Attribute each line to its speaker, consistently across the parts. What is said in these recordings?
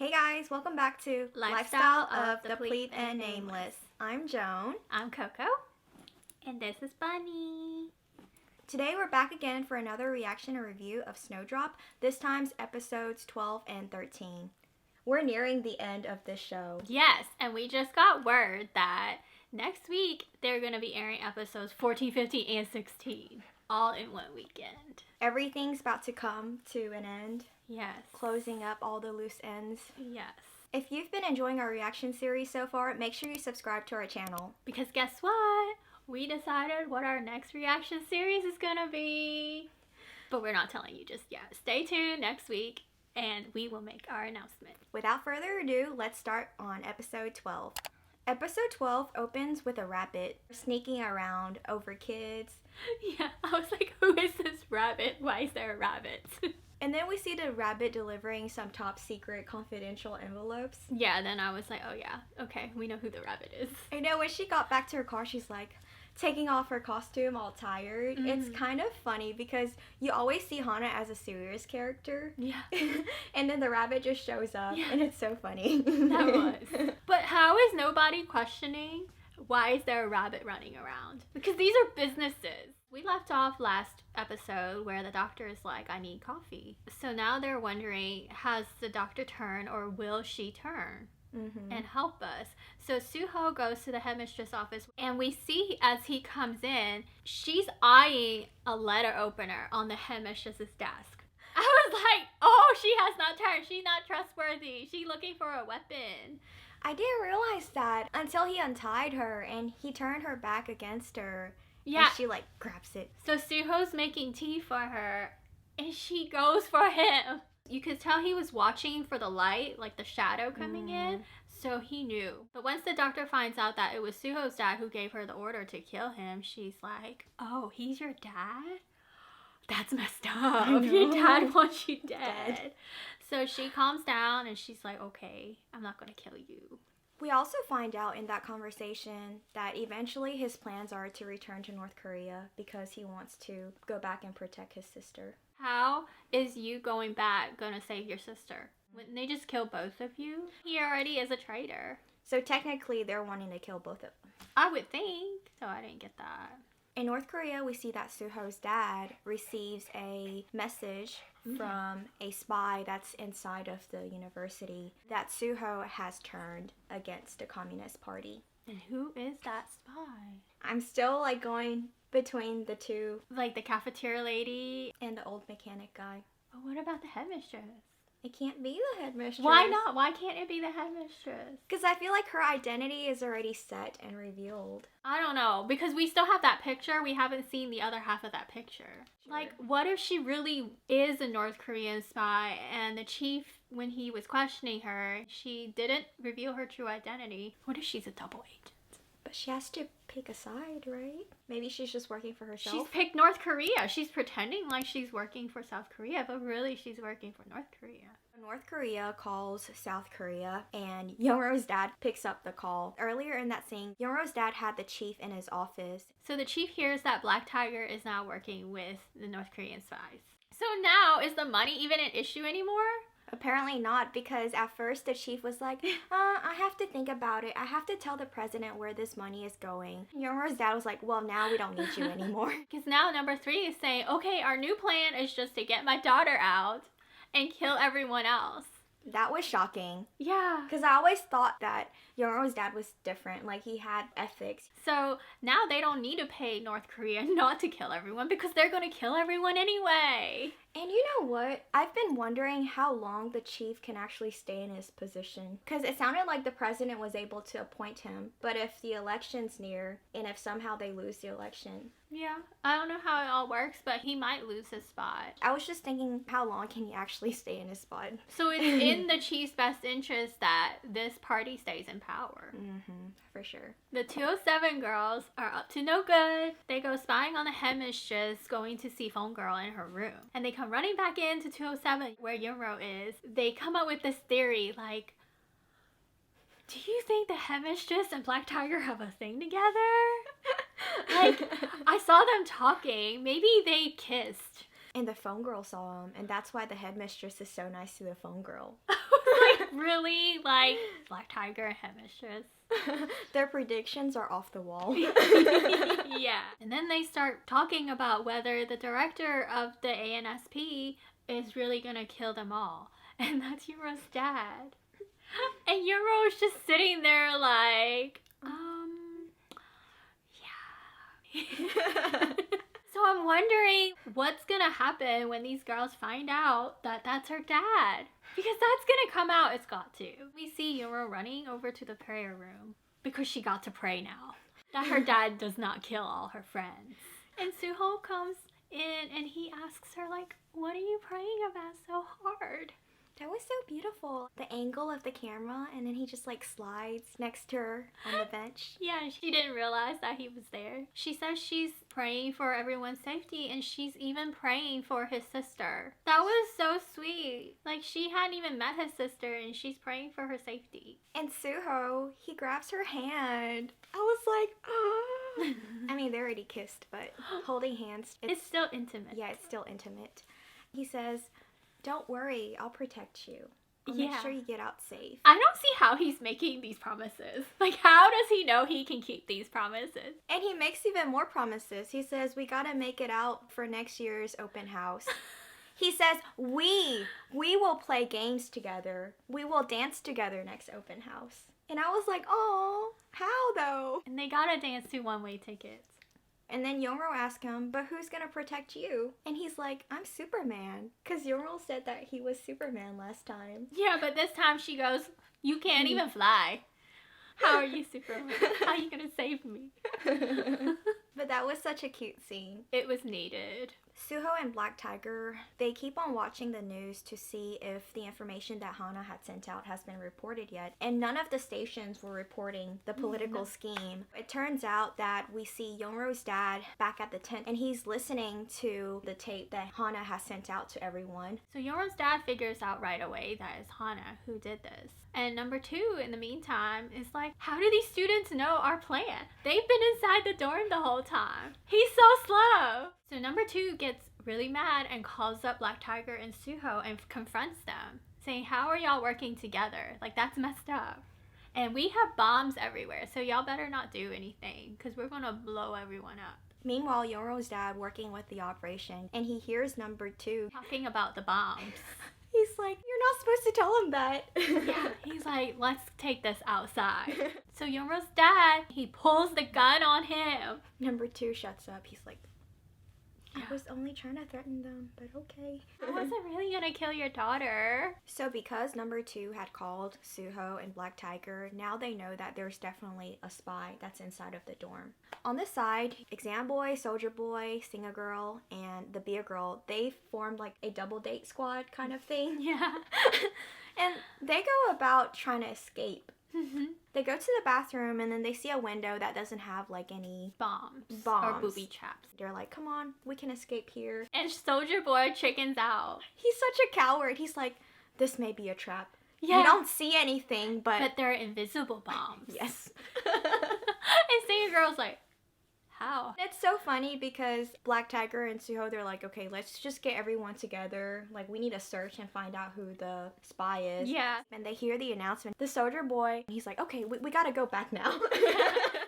Speaker 1: Hey guys, welcome back to
Speaker 2: Lifestyle of
Speaker 1: the
Speaker 2: the
Speaker 1: Plebe
Speaker 2: Pleb
Speaker 1: and
Speaker 2: and
Speaker 1: Nameless. I'm Joan.
Speaker 2: I'm Coco. And this is Bunny.
Speaker 1: Today we're back again for another reaction and review of SNOWDROP, this time's episodes 12 and 13. We're nearing the end of this show.
Speaker 2: Yes, and we just got word that next week they're going to be airing episodes 14, 15, and 16 all in one weekend.
Speaker 1: Everything's about to come to an end.
Speaker 2: Yes.
Speaker 1: Closing up all the loose ends.
Speaker 2: Yes.
Speaker 1: If you've been enjoying our reaction series so far, make sure you subscribe to our channel.
Speaker 2: Because guess what? We decided what our next reaction series is going to be. But we're not telling you just yet. Stay tuned next week and we will make our announcement.
Speaker 1: Without further ado, let's start on episode 12. Episode 12 opens with a rabbit sneaking around over kids.
Speaker 2: Yeah, I was like, who is this rabbit? Why is there a rabbit?
Speaker 1: And then we see the rabbit delivering some top secret confidential envelopes.
Speaker 2: Yeah, then I was like, oh yeah, okay, we know who the rabbit is.
Speaker 1: I know when she got back to her car, she's like taking off her costume all tired. It's kind of funny because you always see Hana as a serious character.
Speaker 2: Yeah.
Speaker 1: And then the rabbit just shows up and it's so funny.
Speaker 2: That was. But how is nobody questioning why is there a rabbit running around? Because these are businesses. We left off last episode where the doctor is like, I need coffee. So now they're wondering, has the doctor turned or will she turn and help us? So Suho goes to the headmistress office and we see as he comes in, she's eyeing a letter opener on the headmistress's desk. I was like, oh, she has not turned. She's not trustworthy. She's looking for a weapon.
Speaker 1: I didn't realize that until he untied her and he turned her back against her.
Speaker 2: Yeah.
Speaker 1: And she like grabs it.
Speaker 2: So Suho's making tea for her and she goes for him. You could tell he was watching for the light, like the shadow coming in, so he knew. But once the doctor finds out that it was Suho's dad who gave her the order to kill him, she's like, oh, he's your dad? That's messed up. Your dad wants you dead. So she calms down and she's like, okay, I'm not going to kill you.
Speaker 1: We also find out in that conversation that eventually his plans are to return to North Korea because he wants to go back and protect his sister.
Speaker 2: How is you going back going to save your sister? Wouldn't they just kill both of you? He already is a traitor.
Speaker 1: So technically they're wanting to kill both of them.
Speaker 2: I would think. So I didn't get that.
Speaker 1: In North Korea, we see that Suho's dad receives a message from a spy that's inside of the university that Suho has turned against the Communist Party.
Speaker 2: And who is that spy?
Speaker 1: I'm still like going between the two.
Speaker 2: Like the cafeteria lady
Speaker 1: and the old mechanic guy.
Speaker 2: But what about the headmistress?
Speaker 1: It can't be the headmistress.
Speaker 2: Why not? Why can't it be the headmistress?
Speaker 1: Because I feel like her identity is already set and revealed.
Speaker 2: I don't know. Because we still have that picture. We haven't seen the other half of that picture. Sure. Like, what if she really is a North Korean spy and the chief, when he was questioning her, she didn't reveal her true identity? What if she's a double agent?
Speaker 1: But she has to pick a side, right? Maybe she's just working for herself.
Speaker 2: She's picked North Korea. She's pretending like she's working for South Korea, but really she's working for North Korea.
Speaker 1: North Korea calls South Korea and Youngro's dad picks up the call. Earlier in that scene, Youngro's dad had the chief in his office.
Speaker 2: So the chief hears that Black Tiger is now working with the North Korean spies. So now, is the money even an issue anymore?
Speaker 1: Apparently not, because at first the chief was like, I have to think about it. I have to tell the president where this money is going. Youngro's dad was like, well, now we don't need you anymore.
Speaker 2: Because now number 3 is saying, okay, our new plan is just to get my daughter out and kill everyone else.
Speaker 1: That was shocking.
Speaker 2: Yeah.
Speaker 1: Because I always thought that Youngro's dad was different. Like, he had ethics.
Speaker 2: So now they don't need to pay North Korea not to kill everyone because they're going to kill everyone anyway.
Speaker 1: And you know what? I've been wondering how long the chief can actually stay in his position. Because it sounded like the president was able to appoint him. But if the election's near, and if somehow they lose the election.
Speaker 2: Yeah, I don't know how it all works, but he might lose his spot.
Speaker 1: I was just thinking, how long can he actually stay in his spot?
Speaker 2: So it's in the chief's best interest that this party stays in power.
Speaker 1: For sure.
Speaker 2: The 207 girls are up to no good. They go spying on the headmistress going to see Phone Girl in her room. And they come running back into 207 where Youngro is. They come up with this theory like, do you think the headmistress and Black Tiger have a thing together? Like, I saw them talking. Maybe they kissed.
Speaker 1: And the phone girl saw him, and that's why the headmistress is so nice to the phone girl.
Speaker 2: Really, like, Black Tiger and Headmistress.
Speaker 1: Their predictions are off the wall.
Speaker 2: Yeah. And then they start talking about whether the director of the ANSP is really gonna kill them all. And that's Yuro's dad. And Yuro's just sitting there like, yeah. So I'm wondering what's gonna happen when these girls find out that that's her dad. Because that's gonna come out, it's got to. We see Yuro running over to the prayer room because she got to pray now. That her dad does not kill all her friends. And Suho comes in and he asks her like, what are you praying about so hard?
Speaker 1: That was so beautiful. The angle of the camera, and then he just like slides next to her on the bench.
Speaker 2: Yeah, she didn't realize that he was there. She says she's praying for everyone's safety, and she's even praying for his sister. That was so sweet. Like, she hadn't even met his sister, and she's praying for her safety.
Speaker 1: And Suho, he grabs her hand. I was like, oh. I mean, they already kissed, but holding hands.
Speaker 2: It's still intimate.
Speaker 1: Yeah, it's still intimate. He says, don't worry, I'll protect you. I'll make sure you get out safe.
Speaker 2: I don't see how he's making these promises. Like, how does he know he can keep these promises?
Speaker 1: And he makes even more promises. He says, we gotta make it out for next year's open house. He says, we will play games together. We will dance together next open house. And I was like, oh, how though?
Speaker 2: And they gotta dance to one-way tickets.
Speaker 1: And then Yonro asked him, but who's gonna protect you? And he's like, I'm Superman. Because Yonro said that he was Superman last time.
Speaker 2: Yeah, but this time she goes, you can't even fly. How are you Superman? How are you gonna save me?
Speaker 1: But that was such a cute scene.
Speaker 2: It was needed.
Speaker 1: Suho and Black Tiger, they keep on watching the news to see if the information that Hana had sent out has been reported yet. And none of the stations were reporting the political scheme. It turns out that we see Yonro's dad back at the tent, and he's listening to the tape that Hana has sent out to everyone.
Speaker 2: So Yonro's dad figures out right away that it's Hana who did this. And number two, in the meantime, is like, how do these students know our plan? They've been inside the dorm the whole time. He's so slow. So number two gets really mad and calls up Black Tiger and Suho and confronts them, saying, how are y'all working together? Like, that's messed up. And we have bombs everywhere, so y'all better not do anything, because we're going to blow everyone up.
Speaker 1: Meanwhile, Yonro's dad working with the operation, and he hears number two
Speaker 2: talking about the bombs.
Speaker 1: He's like, you're not supposed to tell him that.
Speaker 2: Yeah, he's like, let's take this outside. So Yonro's dad, he pulls the gun on him.
Speaker 1: Number two shuts up. He's like, I was only trying to threaten them, but okay.
Speaker 2: I wasn't really gonna kill your daughter.
Speaker 1: So because number two had called Suho and Black Tiger, now they know that there's definitely a spy that's inside of the dorm. On this side, Exam Boy, Soldier Boy, Singer Girl, and the Beer Girl, they formed like a double date squad kind of thing.
Speaker 2: Yeah.
Speaker 1: And they go about trying to escape. They go to the bathroom and then they see a window that doesn't have like any
Speaker 2: bombs or booby traps.
Speaker 1: They're like, come on, we can escape here.
Speaker 2: And Soldier Boy chickens out.
Speaker 1: He's such a coward. He's like, this may be a trap.
Speaker 2: Yeah.
Speaker 1: You don't see anything, but
Speaker 2: they're invisible bombs.
Speaker 1: Yes.
Speaker 2: And Singer Girl's like, how?
Speaker 1: It's so funny because Black Tiger and Suho, they're like, okay, let's just get everyone together. Like, we need to search and find out who the spy is.
Speaker 2: Yeah.
Speaker 1: And they hear the announcement. The Soldier Boy, he's like, okay, we gotta go back now.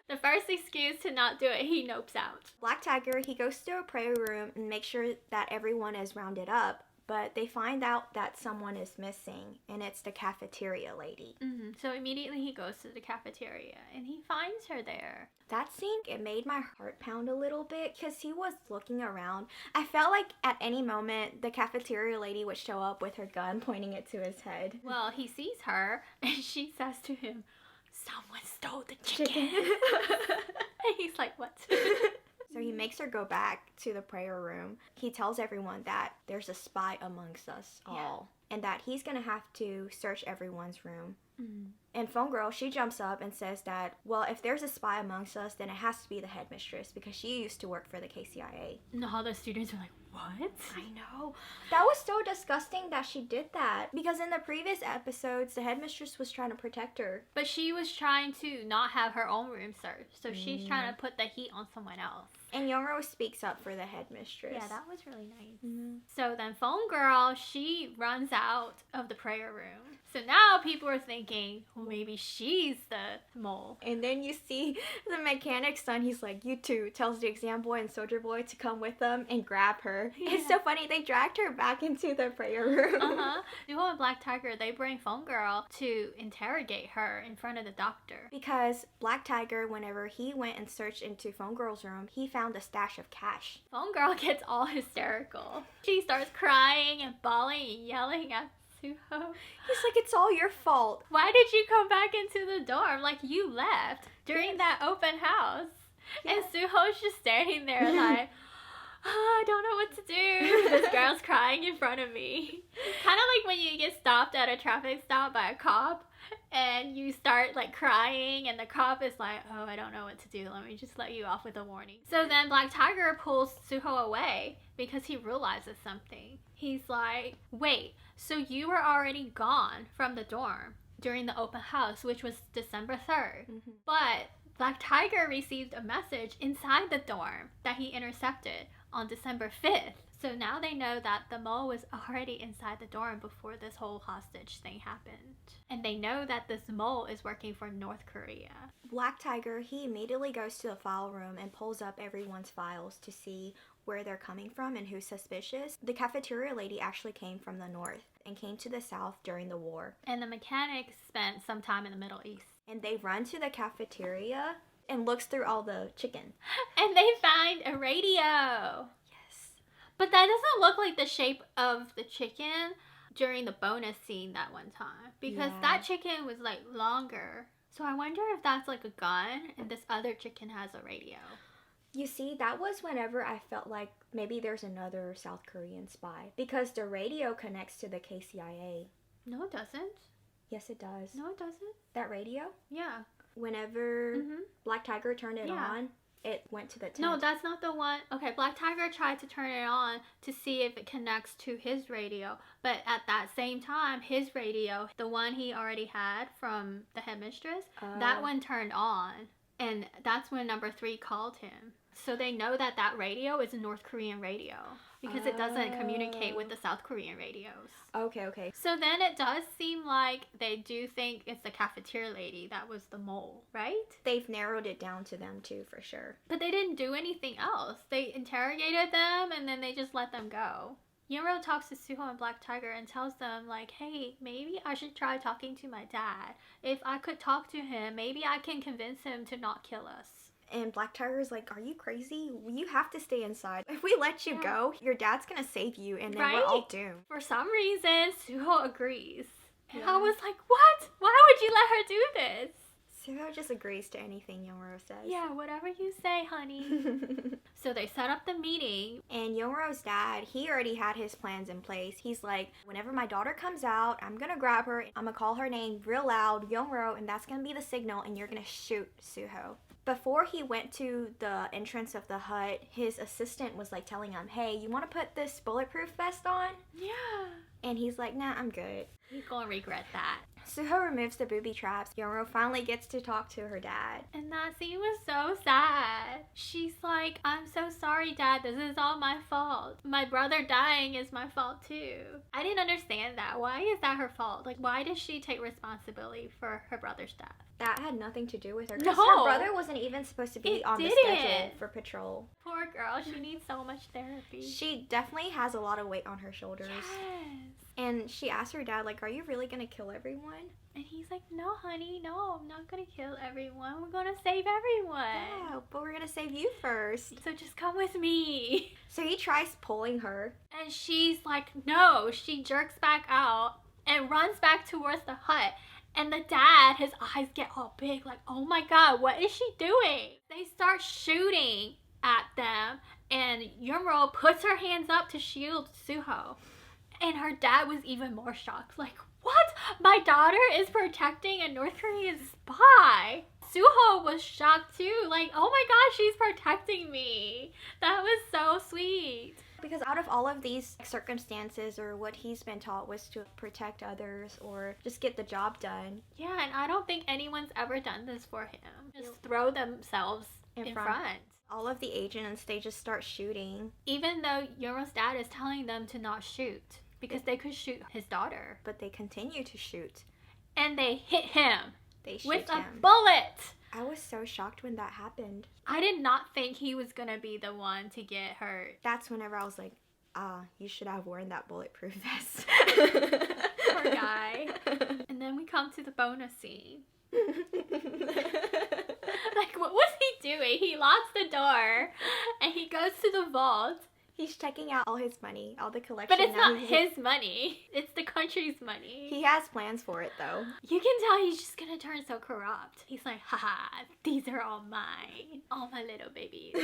Speaker 2: The first excuse to not do it, he nopes out.
Speaker 1: Black Tiger, he goes to a prayer room and makes sure that everyone is rounded up. But they find out that someone is missing, and it's the cafeteria lady.
Speaker 2: So immediately he goes to the cafeteria, and he finds her there.
Speaker 1: That scene, it made my heart pound a little bit, because he was looking around. I felt like at any moment, the cafeteria lady would show up with her gun, pointing it to his head.
Speaker 2: Well, he sees her, and she says to him, someone stole the chicken. And he's like, what?
Speaker 1: So he makes her go back to the prayer room. He tells everyone that there's a spy amongst us all. And that he's going to have to search everyone's room. And Phone Girl, she jumps up and says that, well, if there's a spy amongst us, then it has to be the headmistress because she used to work for the KCIA.
Speaker 2: And all the students are like, what?
Speaker 1: I know. That was so disgusting that she did that. Because in the previous episodes, the headmistress was trying to protect her.
Speaker 2: But she was trying to not have her own room searched. So she's trying to put the heat on someone else.
Speaker 1: And Yonro speaks up for the headmistress.
Speaker 2: Yeah, that was really nice. So then Phone Girl, she runs out of the prayer room So now people are thinking, well, maybe she's the mole.
Speaker 1: And then you see the mechanic's son, he's like, you two, tells the exam boy and soldier boy to come with them and grab her.
Speaker 2: Yeah.
Speaker 1: It's so funny, they dragged her back into the prayer room.
Speaker 2: Duo and Black Tiger, they bring Phone Girl to interrogate her in front of the doctor.
Speaker 1: Because Black Tiger, whenever he went and searched into Phone Girl's room, he found a stash of cash.
Speaker 2: Phone Girl gets all hysterical. She starts crying and bawling and yelling at Suho.
Speaker 1: He's like, it's all your fault.
Speaker 2: Why did you come back into the dorm? Like, you left during that open house.
Speaker 1: Yeah.
Speaker 2: And Suho's just standing there like, I don't know what to do. This girl's crying in front of me. Kind of like when you get stopped at a traffic stop by a cop and you start like crying and the cop is like, oh, I don't know what to do. Let me just let you off with a warning. So then Black Tiger pulls Suho away because he realizes something. He's like, wait, so you were already gone from the dorm during the open house, which was December 3rd.
Speaker 1: Mm-hmm.
Speaker 2: But Black Tiger received a message inside the dorm that he intercepted on December 5th. So now they know that the mole was already inside the dorm before this whole hostage thing happened. And they know that this mole is working for North Korea.
Speaker 1: Black Tiger, he immediately goes to the file room and pulls up everyone's files to see where they're coming from and who's suspicious. The cafeteria lady actually came from the north and came to the south during the war.
Speaker 2: And the mechanic spent some time in the Middle East.
Speaker 1: And they run to the cafeteria and looks through all the chicken.
Speaker 2: And they find a radio.
Speaker 1: Yes.
Speaker 2: But that doesn't look like the shape of the chicken during the bonus scene that one time. Because that chicken was like longer. So I wonder if that's like a gun and this other chicken has a radio.
Speaker 1: You see, that was whenever I felt like maybe there's another South Korean spy. Because the radio connects to the KCIA.
Speaker 2: No, it doesn't.
Speaker 1: Yes, it does.
Speaker 2: No, it doesn't.
Speaker 1: That radio?
Speaker 2: Yeah.
Speaker 1: Whenever Black Tiger turned it on, it went to the tent.
Speaker 2: No, that's not the one. Okay, Black Tiger tried to turn it on to see if it connects to his radio. But at that same time, his radio, the one he already had from the headmistress, that one turned on. And that's when number 3 called him. So they know that that radio is a North Korean radio because it doesn't communicate with the South Korean radios.
Speaker 1: Okay.
Speaker 2: So then it does seem like they do think it's the cafeteria lady that was the mole, right?
Speaker 1: They've narrowed it down to them too, for sure.
Speaker 2: But they didn't do anything else. They interrogated them and then they just let them go. Yunro talks to Suho and Black Tiger and tells them, like, hey, maybe I should try talking to my dad. If I could talk to him, maybe I can convince him to not kill us.
Speaker 1: And Black Tiger's like, are you crazy? You have to stay inside. If we let you go, your dad's gonna save you and then we're all doomed.
Speaker 2: For some reason, Suho agrees. And I was like, what? Why would you let her do this?
Speaker 1: Suho just agrees to anything Yonro says.
Speaker 2: Yeah, whatever you say, honey. So they set up the meeting.
Speaker 1: And Yonro's dad, he already had his plans in place. He's like, whenever my daughter comes out, I'm gonna grab her, I'm gonna call her name real loud, Yonro, and that's gonna be the signal, and you're gonna shoot Suho. Before he went to the entrance of the hut, his assistant was like telling him, hey, you want to put this bulletproof vest on?
Speaker 2: Yeah.
Speaker 1: And he's like, nah, I'm good.
Speaker 2: He's gonna regret that.
Speaker 1: Suho removes the booby traps. Yonro finally gets to talk to her dad.
Speaker 2: And that scene was so sad. She's like, I'm so sorry, Dad. This is all my fault. My brother dying is my fault too. I didn't understand that. Why is that her fault? Like, why does she take responsibility for her brother's death?
Speaker 1: That had nothing to do with her.
Speaker 2: No.
Speaker 1: Her brother wasn't even supposed to be on the schedule for patrol.
Speaker 2: Poor girl. She needs so much therapy.
Speaker 1: She definitely has a lot of weight on her shoulders.
Speaker 2: Yes.
Speaker 1: And she asked her dad, like, are you really going to kill everyone?
Speaker 2: And he's like, no, honey, no, I'm not going to kill everyone. We're going to save everyone.
Speaker 1: Yeah, but we're going to save you first.
Speaker 2: So just come with me.
Speaker 1: So he tries pulling her.
Speaker 2: And she's like, no. She jerks back out and runs back towards the hut. And the dad, his eyes get all big, like, oh my God, what is she doing? They start shooting at them. And Yunro puts her hands up to shield Suho. And her dad was even more shocked. Like, what? My daughter is protecting a North Korean spy. Suho was shocked too. Like, oh my gosh, she's protecting me. That was so sweet.
Speaker 1: Because out of all of these circumstances, or what he's been taught was to protect others or just get the job done.
Speaker 2: Yeah, and I don't think anyone's ever done this for him. Just throw themselves in front.
Speaker 1: All of the agents, they just start shooting.
Speaker 2: Even though Yunro's dad is telling them to not shoot. because they could shoot his daughter.
Speaker 1: But they continue to shoot.
Speaker 2: And they hit him
Speaker 1: They shoot
Speaker 2: with
Speaker 1: him.
Speaker 2: a bullet.
Speaker 1: I was so shocked when that happened.
Speaker 2: I did not think he was gonna be the one to get hurt.
Speaker 1: That's whenever I was like, you should have worn that bulletproof vest.
Speaker 2: Poor guy. And then we come to the bonus scene. Like, what was he doing? He locks the door and he goes to the vault.
Speaker 1: He's checking out all his money, all the collection.
Speaker 2: But it's
Speaker 1: Now
Speaker 2: not his money. It's the country's money.
Speaker 1: He has plans for it, though.
Speaker 2: You can tell he's just gonna turn so corrupt. He's like, haha, these are all mine. All my little babies.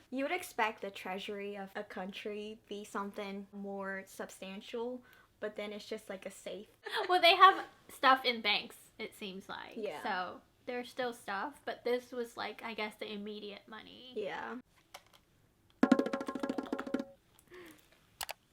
Speaker 1: You would expect the treasury of a country be something more substantial, but then it's just like a safe.
Speaker 2: Well, they have stuff in banks, it seems like.
Speaker 1: Yeah.
Speaker 2: So there's still stuff, but this was like, I guess, the immediate money.
Speaker 1: Yeah.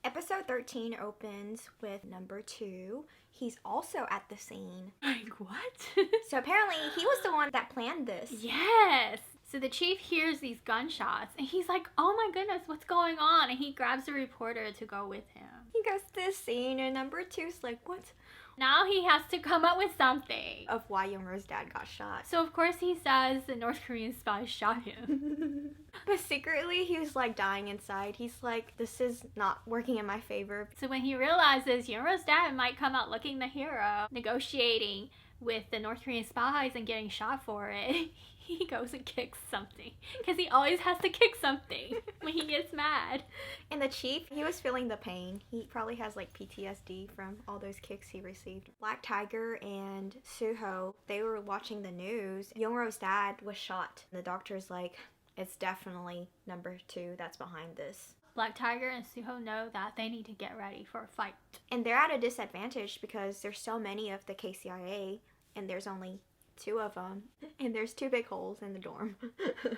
Speaker 1: Episode 13 opens with number 2. He's also at the scene.
Speaker 2: Like, what?
Speaker 1: So apparently he was the one that planned this.
Speaker 2: Yes. So the chief hears these gunshots and he's like, oh my goodness, what's going on? And he grabs a reporter to go with him.
Speaker 1: He goes to this scene and number 2's like, what?
Speaker 2: Now he has to come up with something.
Speaker 1: Of why Yoongro's dad got shot.
Speaker 2: So of course he says the North Korean spy shot him.
Speaker 1: But secretly he was like dying inside. He's like, this is not working in my favor.
Speaker 2: So when he realizes Yoongro's dad might come out looking the hero, negotiating with the North Korean spies and getting shot for it, he goes and kicks something. Because he always has to kick something when he gets mad.
Speaker 1: And the chief, he was feeling the pain. He probably has like PTSD from all those kicks he received. Black Tiger and Suho, they were watching the news. Yoongro's dad was shot. The doctor's like, it's definitely number 2 that's behind this.
Speaker 2: Black Tiger and Suho know that they need to get ready for a fight.
Speaker 1: And they're at a disadvantage because there's so many of the KCIA and there's only 2 of them. And there's 2 big holes in the dorm.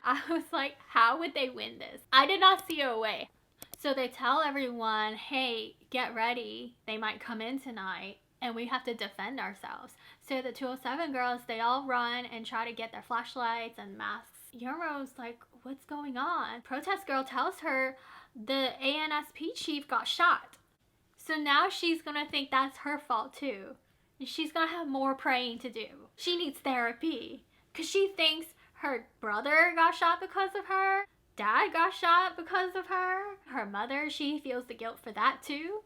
Speaker 2: I was like, how would they win this? I did not see a way. So they tell everyone, hey, get ready. They might come in tonight and we have to defend ourselves. So the 207 girls, they all run and try to get their flashlights and masks. Yoongro's like, what's going on? Protest girl tells her the ANSP chief got shot. So now she's gonna think that's her fault too. And she's gonna have more praying to do. She needs therapy. Cause she thinks her brother got shot because of her. Dad got shot because of her. Her mother, she feels the guilt for that too.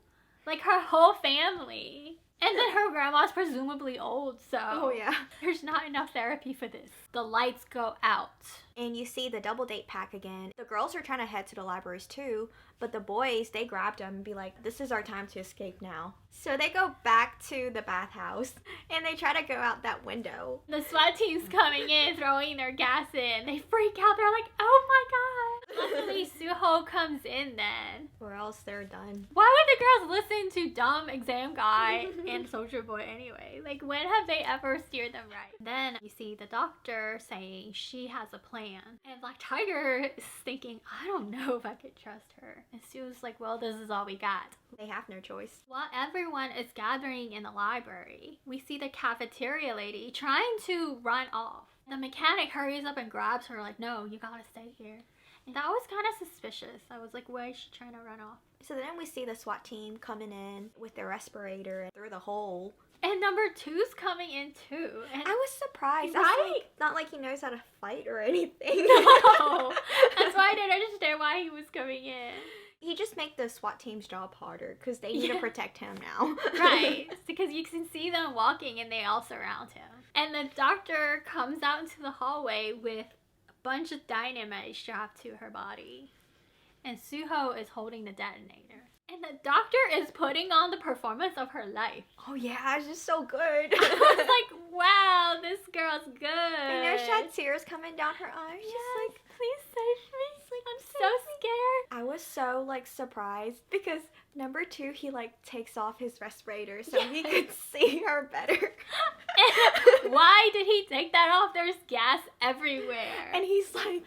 Speaker 2: Like her whole family. And then her grandma's presumably old, so
Speaker 1: Oh yeah.
Speaker 2: there's not enough therapy for this. The lights go out.
Speaker 1: And you see the double date pack again. The girls are trying to head to the libraries too, but the boys, they grabbed them and be like, this is our time to escape now. So they go back to the bathhouse and they try to go out that window.
Speaker 2: The SWAT team's coming in, throwing their gas in. They freak out. They're like, oh my god. Luckily, Suho comes in then.
Speaker 1: Or else they're done.
Speaker 2: Why would the girls listen to dumb exam guy and soldier boy anyway? Like, when have they ever steered them right? Then you see the doctor saying she has a plan. And Black Tiger is thinking, I don't know if I could trust her. And Sue's like, well, this is all we got.
Speaker 1: They have no choice.
Speaker 2: While everyone is gathering in the library, we see the cafeteria lady trying to run off. The mechanic hurries up and grabs her like, no, you gotta stay here. And that was kind of suspicious. I was like, why is she trying to run off?
Speaker 1: So then we see the SWAT team coming in with their respirator through the hole.
Speaker 2: And number 2's coming in too. And
Speaker 1: I was surprised.
Speaker 2: Right?
Speaker 1: That's like, not like he knows how to fight or anything.
Speaker 2: no, that's why I didn't understand why he was coming in.
Speaker 1: He just make the SWAT team's job harder because they need to protect him now.
Speaker 2: Right, because you can see them walking and they all surround him. And the doctor comes out into the hallway with a bunch of dynamite strapped to her body. And Suho is holding the detonator. And the doctor is putting on the performance of her life.
Speaker 1: Oh yeah, it's just so good.
Speaker 2: I was like, wow, this girl's good.
Speaker 1: I know she had tears coming down her eyes.
Speaker 2: Yes,
Speaker 1: Just like,
Speaker 2: please save me. I'm so scared.
Speaker 1: I was so like surprised because number 2, he like takes off his respirator so he could see her better.
Speaker 2: And why did he take that off? There's gas everywhere.
Speaker 1: And he's like,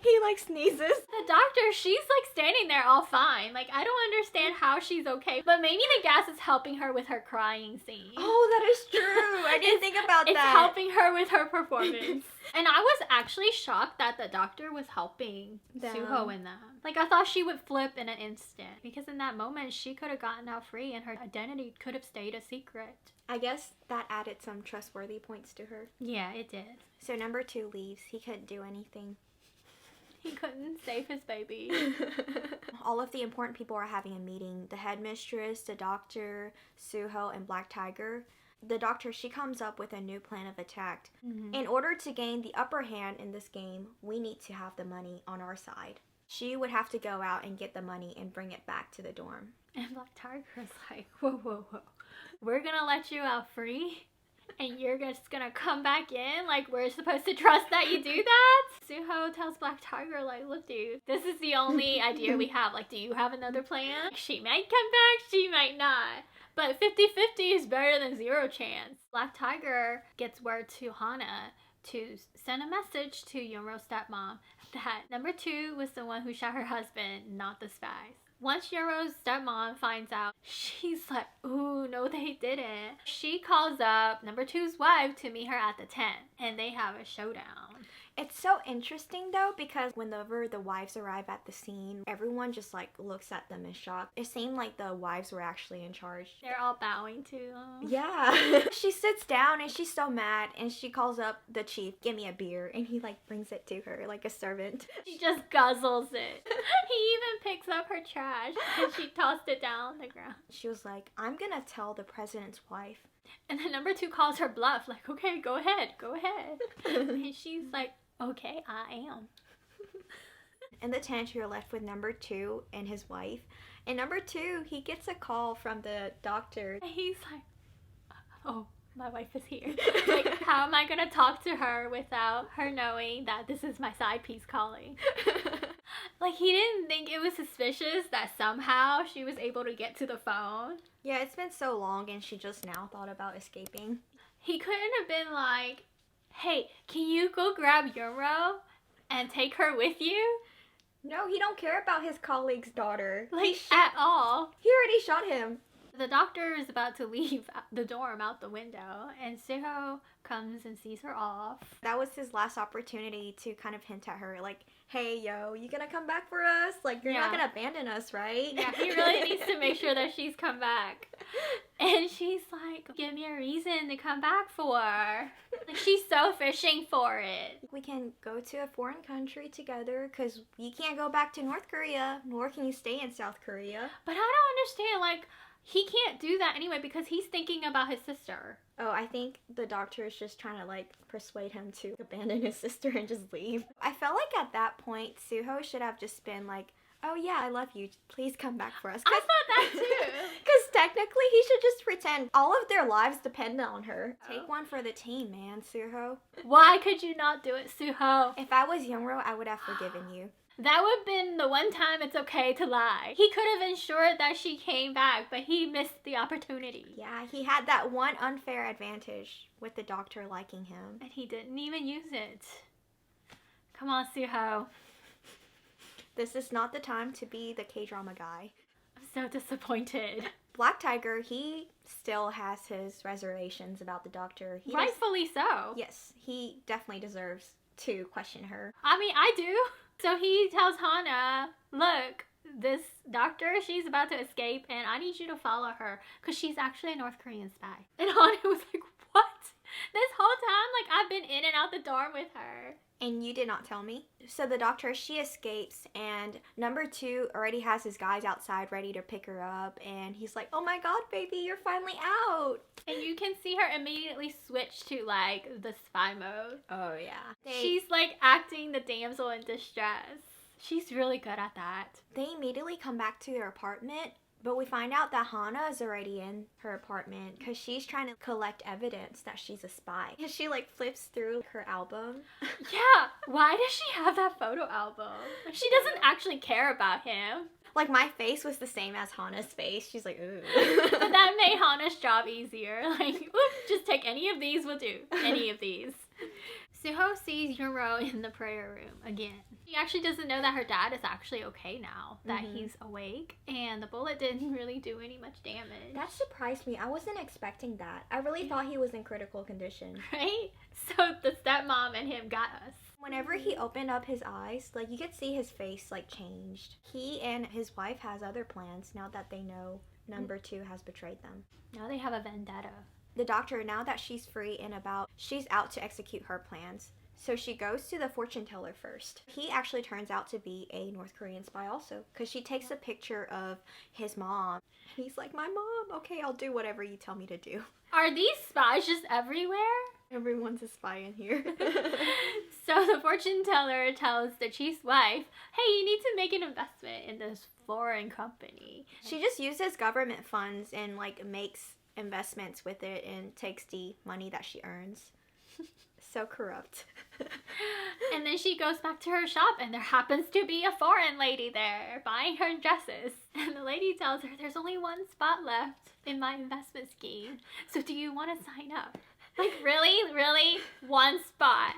Speaker 1: he like sneezes.
Speaker 2: The doctor, she's like standing there all fine. Like, I don't understand how she's okay. But maybe the gas is helping her with her crying scene.
Speaker 1: Oh, that is true. I didn't think about
Speaker 2: It's
Speaker 1: that.
Speaker 2: helping her with her performance. And I was actually shocked that the doctor was helping Suho in them. Like, I thought she would flip in an instant. Because in that moment, she could have gotten out free and her identity could have stayed a secret.
Speaker 1: I guess that added some trustworthy points to her.
Speaker 2: Yeah, it did.
Speaker 1: So number 2 leaves. He couldn't do anything.
Speaker 2: He couldn't save his baby.
Speaker 1: All of the important people are having a meeting. The headmistress, the doctor, Suho, and Black Tiger. The doctor, she comes up with a new plan of attack. Mm-hmm. In order to gain the upper hand in this game, we need to have the money on our side. She would have to go out and get the money and bring it back to the dorm.
Speaker 2: And Black Tiger's like, whoa. We're gonna let you out free? And you're just gonna come back in? Like, we're supposed to trust that you do that? Suho tells Black Tiger, like, look, dude, this is the only idea we have. Like, do you have another plan? She might come back, she might not. But 50-50 is better than 0 chance. Black Tiger gets word to Hana to send a message to Yunro's stepmom that number 2 was the one who shot her husband, not the spies. Once Yunro's stepmom finds out, she's like, ooh, no, they didn't. She calls up number 2's wife to meet her at the tent, and they have a showdown.
Speaker 1: It's so interesting, though, because whenever the wives arrive at the scene, everyone just, like, looks at them in shock. It seemed like the wives were actually in charge.
Speaker 2: They're all bowing to them.
Speaker 1: Yeah. She sits down, and she's so mad, and she calls up the chief, give me a beer, and he, like, brings it to her like a servant.
Speaker 2: She just guzzles it. He even picks up her trash, and she tossed it down on the ground.
Speaker 1: She was like, I'm gonna tell the president's wife.
Speaker 2: And then number 2 calls her bluff, like, okay, go ahead. And she's like, okay, I am.
Speaker 1: In the tent, you're left with number 2 and his wife. And number 2, he gets a call from the doctor.
Speaker 2: And he's like, oh, my wife is here. Like, how am I going to talk to her without her knowing that this is my side piece calling? Like, he didn't think it was suspicious that somehow she was able to get to the phone.
Speaker 1: Yeah, it's been so long and she just now thought about escaping.
Speaker 2: He couldn't have been like, hey, can you go grab Yunro and take her with you?
Speaker 1: No, he don't care about his colleague's daughter.
Speaker 2: Like, at all.
Speaker 1: He already shot him.
Speaker 2: The doctor is about to leave the dorm out the window, and Suho comes and sees her off.
Speaker 1: That was his last opportunity to kind of hint at her, like, hey, yo, you gonna come back for us? Like, you're not gonna abandon us, right?
Speaker 2: Yeah, he really needs to make sure that she's come back. And she's like, give me a reason to come back for. Like, she's so fishing for it.
Speaker 1: We can go to a foreign country together, because you can't go back to North Korea, nor can you stay in South Korea.
Speaker 2: But I don't understand, like, he can't do that anyway because he's thinking about his sister.
Speaker 1: Oh, I think the doctor is just trying to, like, persuade him to abandon his sister and just leave. I felt like at that point, Suho should have just been like, oh yeah, I love you. Please come back for us.
Speaker 2: I thought that too.
Speaker 1: Because technically, he should just pretend all of their lives depend on her. Take one for the team, man, Suho.
Speaker 2: Why could you not do it, Suho?
Speaker 1: If I was Yunro, I would have forgiven you.
Speaker 2: That would have been the one time it's okay to lie. He could have ensured that she came back, but he missed the opportunity.
Speaker 1: Yeah, he had that one unfair advantage with the doctor liking him.
Speaker 2: And he didn't even use it. Come on, Suho.
Speaker 1: This is not the time to be the Kdrama guy.
Speaker 2: I'm so disappointed.
Speaker 1: Black Tiger, he still has his reservations about the doctor.
Speaker 2: Rightfully so.
Speaker 1: Yes, he definitely deserves to question her.
Speaker 2: I mean, I do. So he tells Hana, look, this doctor, she's about to escape, and I need you to follow her, because she's actually a North Korean spy. And Hana was like, what? This whole time, like, I've been in and out the dorm with her.
Speaker 1: And you did not tell me. So the doctor, she escapes, and number 2 already has his guys outside ready to pick her up, and he's like, oh my god, baby, you're finally out.
Speaker 2: And you can see her immediately switch to, like, the spy mode.
Speaker 1: Oh, yeah.
Speaker 2: She's, like, acting the damsel in distress. She's really good at that.
Speaker 1: They immediately come back to their apartment, but we find out that Hana is already in her apartment because she's trying to collect evidence that she's a spy. And she, like, flips through her album.
Speaker 2: Yeah, why does she have that photo album? She doesn't actually care about him.
Speaker 1: Like, my face was the same as Hana's face. She's like, ooh.
Speaker 2: But that made Hana's job easier. Like, just take any of these, we'll do. Any of these. Suho sees Yunro in the prayer room again. She actually doesn't know that her dad is actually okay now, that he's awake, and the bullet didn't really do any much damage.
Speaker 1: That surprised me. I wasn't expecting that. I really thought he was in critical condition.
Speaker 2: Right? So the stepmom and him got us.
Speaker 1: Whenever he opened up his eyes, like, you could see his face, like, changed. He and his wife has other plans now that they know number 2 has betrayed them.
Speaker 2: Now they have a vendetta.
Speaker 1: The doctor, now that she's free and about, she's out to execute her plans. So she goes to the fortune teller first. He actually turns out to be a North Korean spy also, because she takes a picture of his mom. He's like, my mom, okay, I'll do whatever you tell me to do.
Speaker 2: Are these spies just everywhere?
Speaker 1: Everyone's a spy in here.
Speaker 2: So the fortune teller tells the chief's wife, hey, you need to make an investment in this foreign company.
Speaker 1: She just uses government funds and, like, makes investments with it and takes the money that she earns. So corrupt.
Speaker 2: And then she goes back to her shop and there happens to be a foreign lady there buying her dresses. And the lady tells her there's only one spot left in my investment scheme. So do you want to sign up? Like, really? Really? One spot.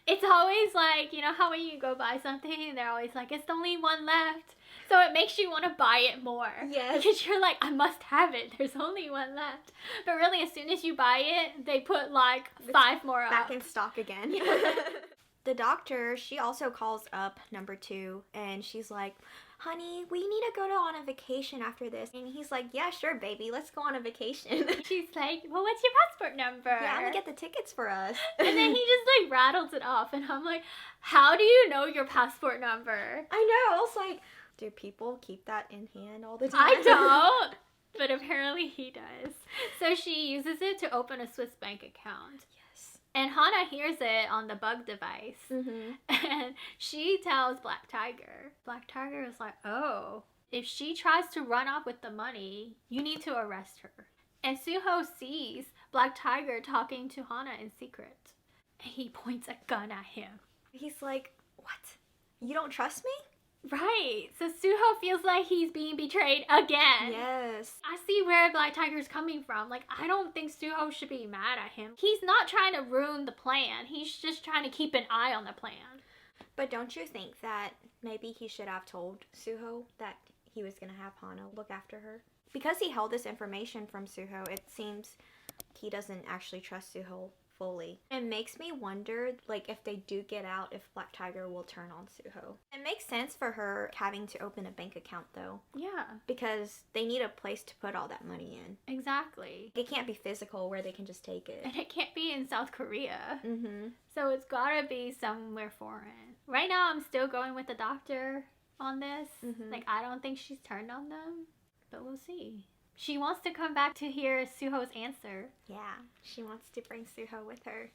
Speaker 2: It's always like, you know how when you go buy something, they're always like, it's only one left. So it makes you want to buy it more.
Speaker 1: Yes.
Speaker 2: Because you're like, I must have it. There's only one left. But really, as soon as you buy it, they put like 5 more up.
Speaker 1: Back in stock again. The doctor, she also calls up number 2 and she's like, honey, we need to go on a vacation after this. And he's like, yeah, sure, baby, let's go on a vacation.
Speaker 2: She's like, well, what's your passport number?
Speaker 1: Yeah, I'm gonna get the tickets for us.
Speaker 2: And then he just like rattles it off and I'm like, how do you know your passport number?
Speaker 1: I know, I was like, do people keep that in hand all the time?
Speaker 2: I don't, but apparently he does. So she uses it to open a Swiss bank account.
Speaker 1: Yes.
Speaker 2: And Hana hears it on the bug device. And she tells Black Tiger. Black Tiger is like, oh, if she tries to run off with the money, you need to arrest her. And Suho sees Black Tiger talking to Hana in secret. And he points a gun at him.
Speaker 1: He's like, what? You don't trust me?
Speaker 2: Right. So Suho feels like he's being betrayed again.
Speaker 1: Yes.
Speaker 2: I see where Black Tiger's coming from. Like, I don't think Suho should be mad at him. He's not trying to ruin the plan. He's just trying to keep an eye on the plan.
Speaker 1: But don't you think that maybe he should have told Suho that he was going to have Hana look after her? Because he held this information from Suho, it seems he doesn't actually trust Suho fully. It makes me wonder, like, if they do get out, if Black Tiger will turn on Suho. It makes sense for her having to open a bank account, though.
Speaker 2: Yeah.
Speaker 1: Because they need a place to put all that money in.
Speaker 2: Exactly.
Speaker 1: It can't be physical where they can just take it.
Speaker 2: And it can't be in South Korea.
Speaker 1: Mm-hmm.
Speaker 2: So it's gotta be somewhere foreign. Right now, I'm still going with the doctor on this.
Speaker 1: Mm-hmm.
Speaker 2: Like, I don't think she's turned on them. But we'll see. She wants to come back to hear Suho's answer.
Speaker 1: Yeah, she wants to bring Suho with her.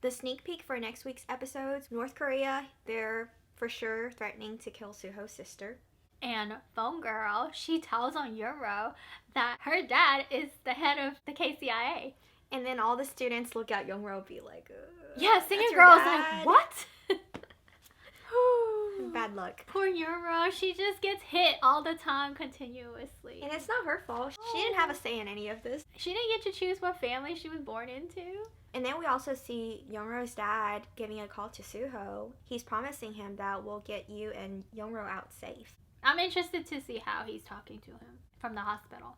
Speaker 1: The sneak peek for next week's episodes, North Korea, they're for sure threatening to kill Suho's sister.
Speaker 2: And Phone Girl, she tells on Euro that her dad is the head of the KCIA.
Speaker 1: And then all the students look at Youngro and be like,
Speaker 2: yeah, singing
Speaker 1: that's your
Speaker 2: girl's
Speaker 1: dad.
Speaker 2: like, what?
Speaker 1: Bad luck.
Speaker 2: Poor Euro, she just gets hit all the time continuously.
Speaker 1: And it's not her fault. She didn't have a say in any of this.
Speaker 2: She didn't get to choose what family she was born into.
Speaker 1: And then we also see Youngro's dad giving a call to Suho. He's promising him that we'll get you and Youngro out safe.
Speaker 2: I'm interested to see how he's talking to him from the hospital.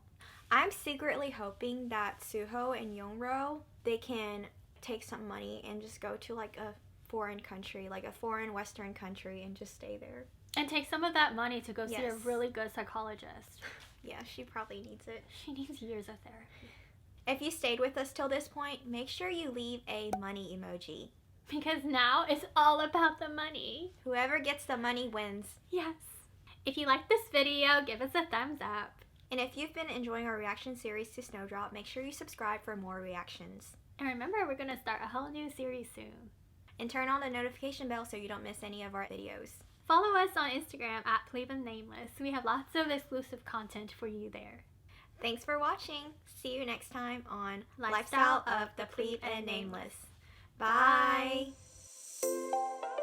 Speaker 1: I'm secretly hoping that Suho and Youngro, they can take some money and just go to like a foreign country, like a foreign Western country, and just stay there.
Speaker 2: And take some of that money to go see a
Speaker 1: Yes.
Speaker 2: really good psychologist.
Speaker 1: Yeah, she probably needs it.
Speaker 2: She needs years of therapy.
Speaker 1: If you stayed with us till this point, make sure you leave a money emoji.
Speaker 2: Because now it's all about the money.
Speaker 1: Whoever gets the money wins.
Speaker 2: Yes. If you like this video, give us a thumbs up.
Speaker 1: And if you've been enjoying our reaction series to Snowdrop, make sure you subscribe for more reactions.
Speaker 2: And remember, we're going to start a whole new series soon.
Speaker 1: And turn on the notification bell so you don't miss any of our videos.
Speaker 2: Follow us on Instagram at PLEB Nameless. We have lots of exclusive content for you there.
Speaker 1: Thanks for watching. See you next time on
Speaker 2: Lifestyle
Speaker 1: Lifestyle of the
Speaker 2: Plebe
Speaker 1: Plebe and
Speaker 2: and
Speaker 1: Nameless.
Speaker 2: Nameless.
Speaker 1: Bye.